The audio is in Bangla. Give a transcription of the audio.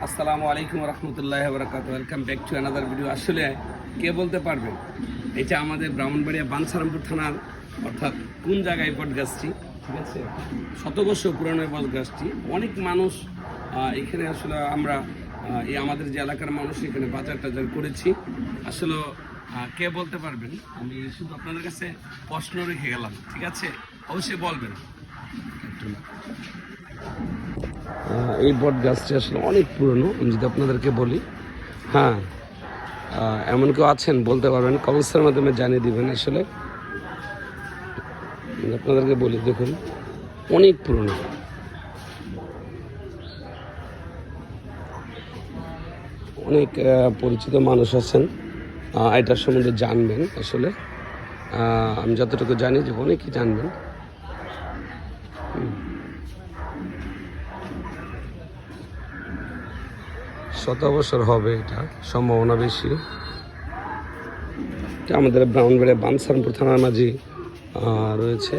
আসসালামু আলাইকুম রহমতুল্লাহ বরকাত। Welcome back to another video. আসলে কে বলতে পারবেন এটা আমাদের ব্রাহ্মণবাড়িয়া বাঞ্ছারামপুর থানার অর্থাৎ কোন জায়গায় বট গাছটি, ঠিক আছে, শত বছর পুরানো বট গাছটি। অনেক মানুষ এখানে আসলে আমরা এই আমাদের যে এলাকার মানুষ এখানে বাজার টাজার করেছি। আসলে কে বলতে পারবেন, আমি শুধু আপনাদের কাছে প্রশ্ন রেখে গেলাম, ঠিক আছে, অবশ্যই বলবেন। এই বট গাছটি আসলে অনেক পুরনো, আমি যদি আপনাদেরকে বলি, হ্যাঁ, এমন কেউ আছেন বলতে পারবেন, কমেন্টসের মাধ্যমে জানিয়ে দিবেন। আসলে আপনাদেরকে বলি, দেখুন অনেক পুরনো, অনেক পরিচিত মানুষ আছেন এটার সম্বন্ধে জানবেন। আসলে আমি যতটুকু জানি যে অনেকেই জানবেন। শত বছর হবে, এটা সম্ভাবনা বেশি। আমাদের ব্রাহ্মণবাড়িয়া বাঞ্ছারামপুর থানার মাঝে রয়েছে।